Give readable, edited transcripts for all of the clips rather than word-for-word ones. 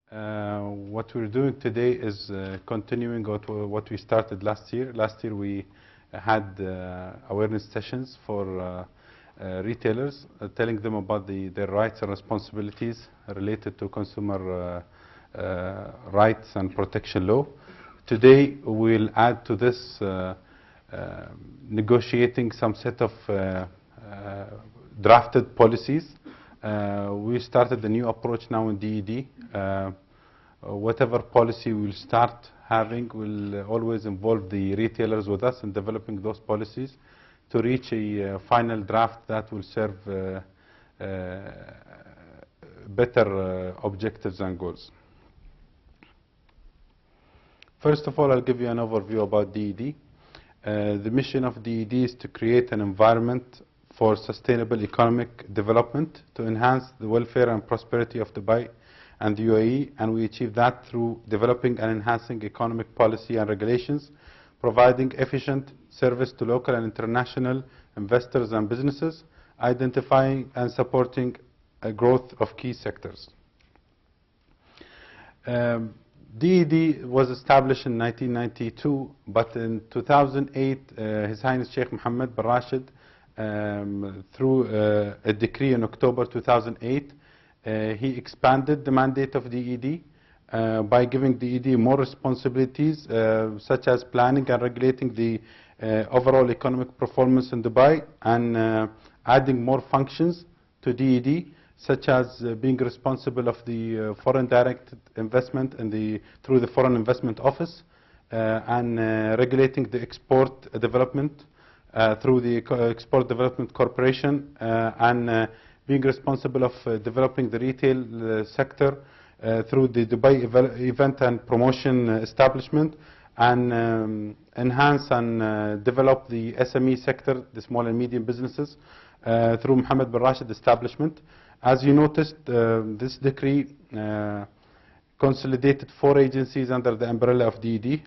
What we're doing today is continuing what we started last year. Last year we had awareness sessions for retailers, telling them about their rights and responsibilities related to consumer rights and protection law. Today we'll add to this negotiating some set of drafted policies. We started a new approach now in DED. Whatever policy we'll start having will always involve the retailers with us in developing those policies to reach a final draft that will serve better objectives and goals. First of all, I'll give you an overview about DED. The mission of DED is to create an environment for sustainable economic development to enhance the welfare and prosperity of Dubai and the UAE, and we achieve that through developing and enhancing economic policy and regulations, providing efficient service to local and international investors and businesses, identifying and supporting a growth of key sectors. DED was established in 1992, but in 2008, His Highness Sheikh Mohammed bin Rashid, through a decree in October 2008, he expanded the mandate of DED by giving DED more responsibilities, such as planning and regulating the overall economic performance in Dubai, and adding more functions to DED, such as being responsible of the foreign direct investment through the Foreign Investment Office, and regulating the export development through the Export Development Corporation, and being responsible of developing the retail sector through the Dubai Event and Promotion Establishment, and enhance and develop the SME sector, the small and medium businesses, through Mohammed bin Rashid establishment. As you noticed, this decree consolidated 4 agencies under the umbrella of DED: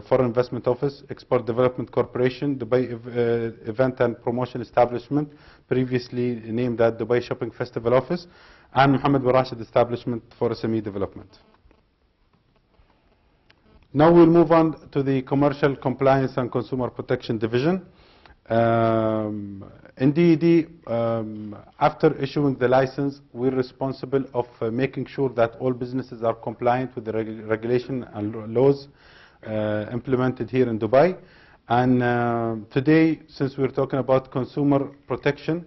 Foreign Investment Office, Export Development Corporation, Dubai Event and Promotion Establishment, previously named as Dubai Shopping Festival Office, and Mohammed bin Rashid Establishment for SME Development. Now we'll move on to the Commercial Compliance and Consumer Protection Division. In DED, after issuing the license, we're responsible of making sure that all businesses are compliant with the regulation and laws implemented here in Dubai. And today, since we're talking about consumer protection,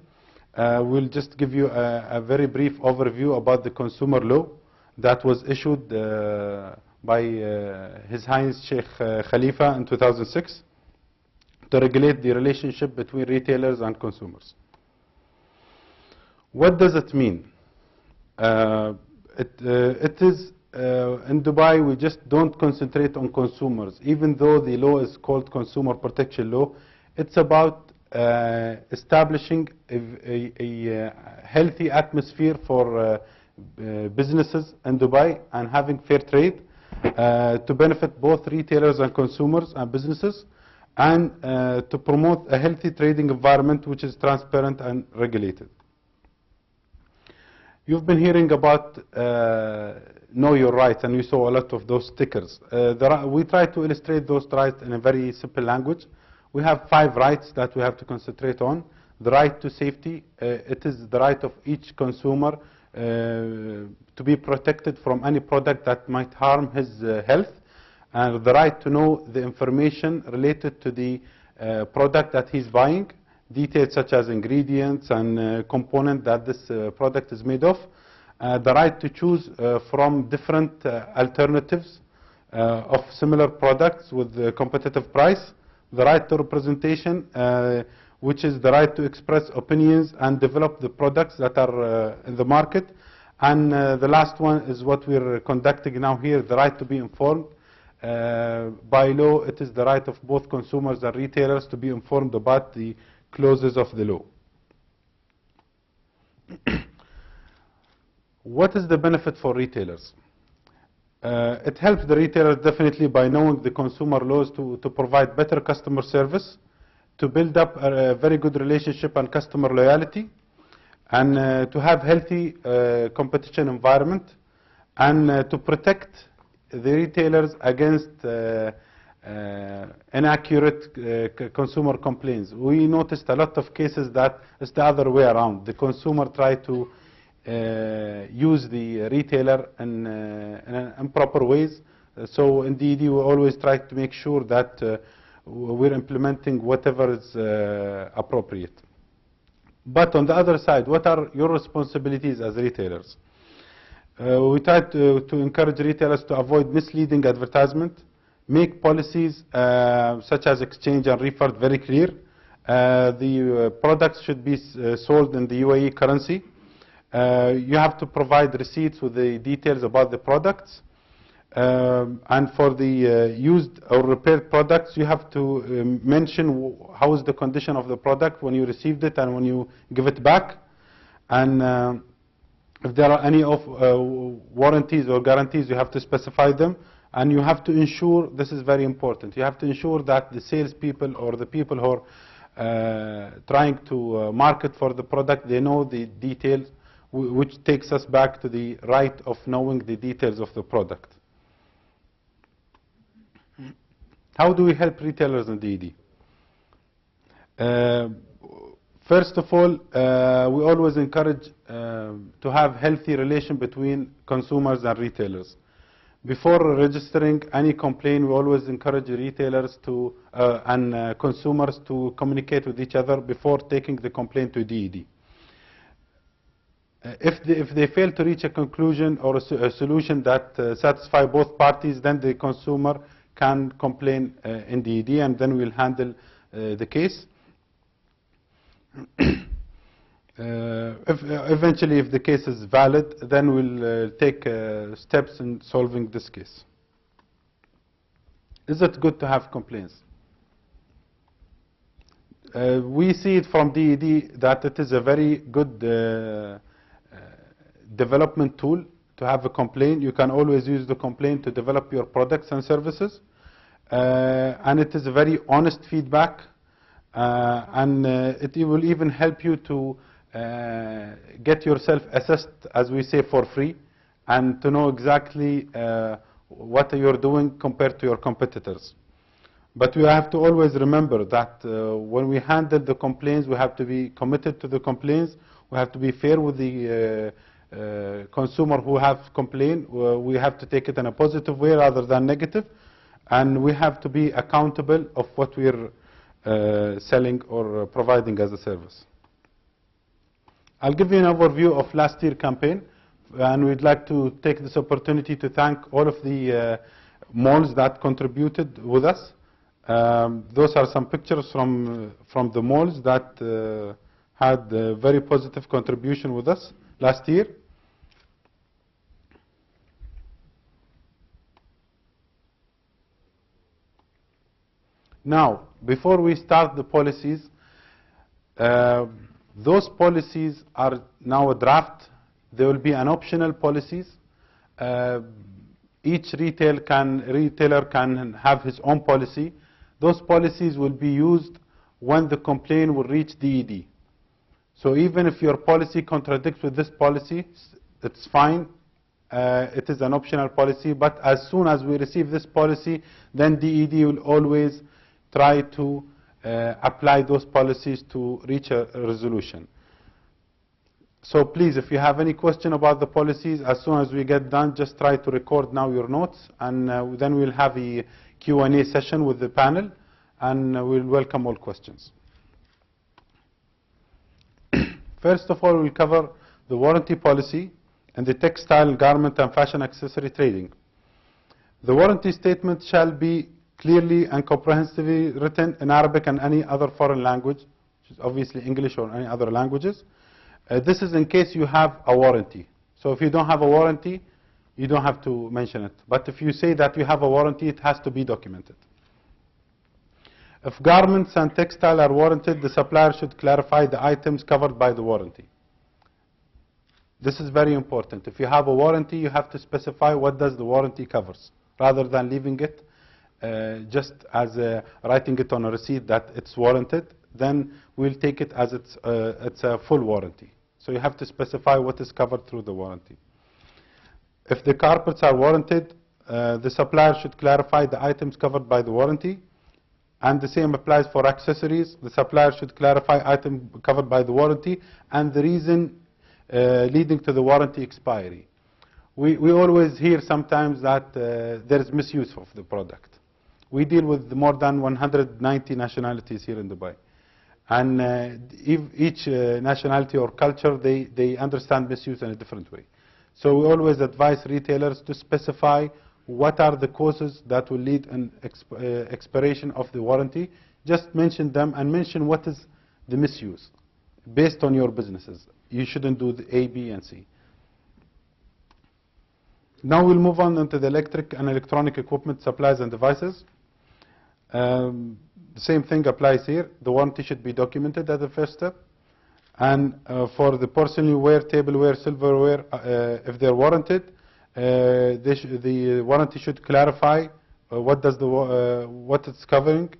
we'll just give you a very brief overview about the consumer law that was issued by His Highness Sheikh Khalifa in 2006. To regulate the relationship between retailers and consumers. What does it mean? It is in Dubai, we just don't concentrate on consumers. Even though the law is called Consumer Protection Law, it's about establishing a healthy atmosphere for businesses in Dubai and having fair trade to benefit both retailers and consumers and businesses, and to promote a healthy trading environment which is transparent and regulated. You've been hearing about Know Your Rights, and you saw a lot of those stickers. We try to illustrate those rights in a very simple language. We have 5 rights that we have to concentrate on. The right to safety, it is the right of each consumer to be protected from any product that might harm his health. And the right to know the information related to the product that he's buying, details such as ingredients and component that this product is made of. The right to choose from different alternatives of similar products with a competitive price. The right to representation, which is the right to express opinions and develop the products that are in the market. And the last one is what we're conducting now here, the right to be informed. By law, it is the right of both consumers and retailers to be informed about the clauses of the law. What is the benefit for retailers? It helps the retailers definitely by knowing the consumer laws to provide better customer service, to build up a very good relationship and customer loyalty, and to have healthy competition environment, and to protect the retailers against inaccurate consumer complaints. We noticed a lot of cases that it's the other way around. The consumer try to use the retailer in improper ways. So in DED we always try to make sure that we're implementing whatever is appropriate. But on the other side, what are your responsibilities as retailers? We try to encourage retailers to avoid misleading advertisement, make policies such as exchange and refund very clear. The products should be sold in the UAE currency. You have to provide receipts with the details about the products. And for the used or repaired products, you have to mention how is the condition of the product when you received it and when you give it back. And if there are any warranties or guarantees, you have to specify them. And you have to ensure, this is very important, you have to ensure that the salespeople or the people who are trying to market for the product, they know the details, which takes us back to the right of knowing the details of the product. How do we help retailers in DED? First of all, we always encourage to have healthy relation between consumers and retailers. Before registering any complaint, we always encourage retailers to and consumers to communicate with each other before taking the complaint to DED. If they fail to reach a conclusion or a solution that satisfy both parties, then the consumer can complain in DED, and then we'll handle the case. Eventually, if the case is valid, then we'll take steps in solving this case. Is it good to have complaints? We see it from DED that it is a very good development tool to have a complaint. You can always use the complaint to develop your products and services. And it is a very honest feedback. And it will even help you to get yourself assessed, as we say, for free, and to know exactly what you're doing compared to your competitors. But we have to always remember that when we handle the complaints, we have to be committed to the complaints. We have to be fair with the consumer who have complained. We have to take it in a positive way rather than negative. And we have to be accountable of what we're selling or providing as a service. I'll give you an overview of last year's campaign, and we'd like to take this opportunity to thank all of the malls that contributed with us. Those are some pictures from the malls that had a very positive contribution with us last year. Now, before we start the policies, those policies are now a draft. There will be an optional policies. Each retailer can have his own policy. Those policies will be used when the complaint will reach DED. So even if your policy contradicts with this policy, it's fine. It is an optional policy. But as soon as we receive this policy, then DED will always try to apply those policies to reach a resolution. So please, if you have any question about the policies, as soon as we get done, just try to record now your notes, and then we'll have a Q&A session with the panel, and we'll welcome all questions. First of all, we'll cover the warranty policy and the textile, garment, and fashion accessory trading. The warranty statement shall be clearly and comprehensively written in Arabic and any other foreign language, which is obviously English or any other languages. This is in case you have a warranty. So if you don't have a warranty, you don't have to mention it. But if you say that you have a warranty, it has to be documented. If garments and textile are warranted, the supplier should clarify the items covered by the warranty. This is very important. If you have a warranty, you have to specify what does the warranty covers, rather than leaving it just as writing it on a receipt that it's warranted. Then we'll take it as it's a full warranty. So you have to specify what is covered through the warranty. If the carpets are warranted, the supplier should clarify the items covered by the warranty. And the same applies for accessories. The supplier should clarify items covered by the warranty and the reason leading to the warranty expiry. We always hear sometimes that there is misuse of the product. We deal with more than 190 nationalities here in Dubai. And each nationality or culture, they understand misuse in a different way. So we always advise retailers to specify what are the causes that will lead an expiration of the warranty. Just mention them and mention what is the misuse based on your businesses. You shouldn't do the A, B, and C. Now we'll move on into the electric and electronic equipment, supplies, and devices. The same thing applies here. The warranty should be documented as the first step. And for the porcelainware, tableware, silverware, if they're warranted, the warranty should clarify what it's covering.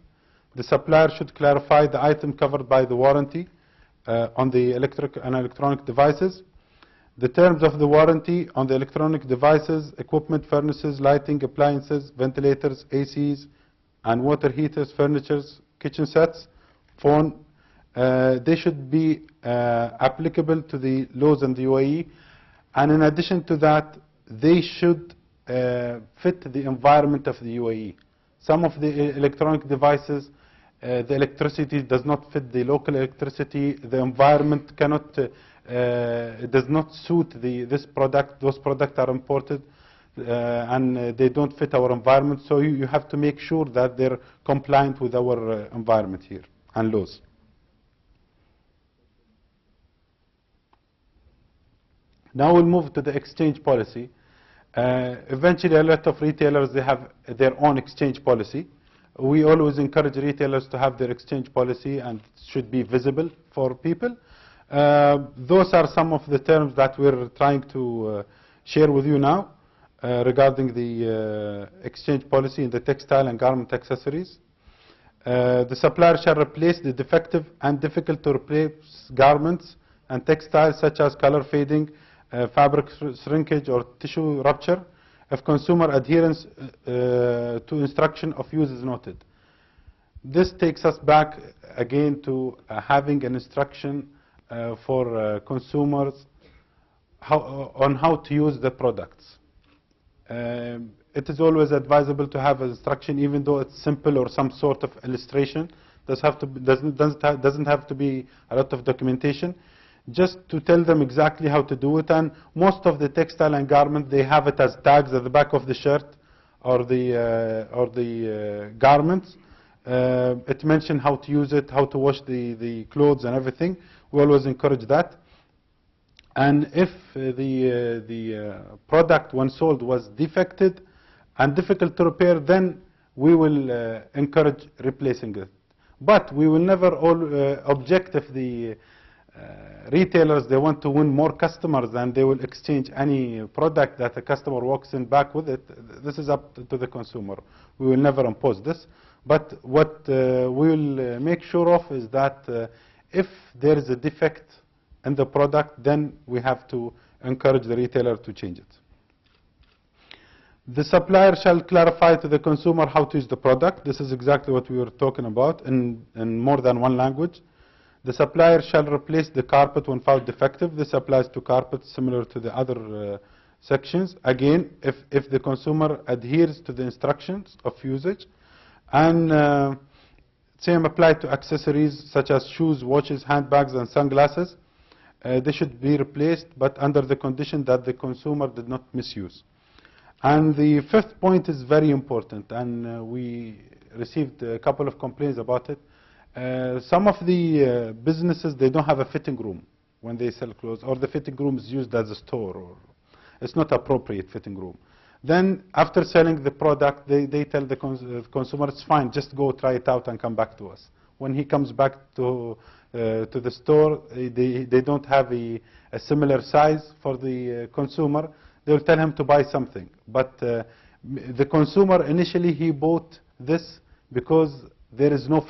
The supplier should clarify the item covered by the warranty on the electric and electronic devices. The terms of the warranty on the electronic devices, equipment, furnaces, lighting, appliances, ventilators, ACs, and water heaters, furnitures, kitchen sets, phone, they should be applicable to the laws in the UAE. And in addition to that, they should fit the environment of the UAE. Some of the electronic devices, the electricity does not fit the local electricity. The environment cannot, does not suit this product. Those products are imported and they don't fit our environment. So you have to make sure that they're compliant with our environment here and laws. Now we'll move to the exchange policy. Eventually, a lot of retailers, they have their own exchange policy. We always encourage retailers to have their exchange policy and it should be visible for people. Those are some of the terms that we're trying to share with you now regarding the exchange policy in the textile and garment accessories. The supplier shall replace the defective and difficult to replace garments and textiles such as color fading, fabric shrinkage or tissue rupture if consumer adherence to instruction of use is noted. This takes us back again to having an instruction for consumers on how to use the products. It is always advisable to have an instruction, even though it's simple or some sort of illustration. Doesn't have to be a lot of documentation. Just to tell them exactly how to do it. And most of the textile and garment, they have it as tags at the back of the shirt or the garments. It mentions how to use it, how to wash the clothes and everything. We always encourage that. And if the product when sold was defected and difficult to repair, then we will encourage replacing it. But we will never object if the retailers, they want to win more customers and they will exchange any product that a customer walks in back with it. This is up to the consumer. We will never impose this. But what we will make sure of is that if there is a defect in the product, then we have to encourage the retailer to change it. The supplier shall clarify to the consumer how to use the product. This is exactly what we were talking about in more than one language. The supplier shall replace the carpet when found defective. This applies to carpets similar to the other sections. Again, if the consumer adheres to the instructions of usage. And same apply to accessories such as shoes, watches, handbags, and sunglasses. They should be replaced, but under the condition that the consumer did not misuse. And the fifth point is very important, and we received a couple of complaints about it. Some of the businesses, they don't have a fitting room when they sell clothes, or the fitting room is used as a store, or it's not appropriate fitting room. Then after selling the product, they tell the consumer, it's fine, just go try it out and come back to us. When he comes back to the store, they don't have a similar size for the consumer. They'll tell him to buy something. But the consumer, initially he bought this because there is no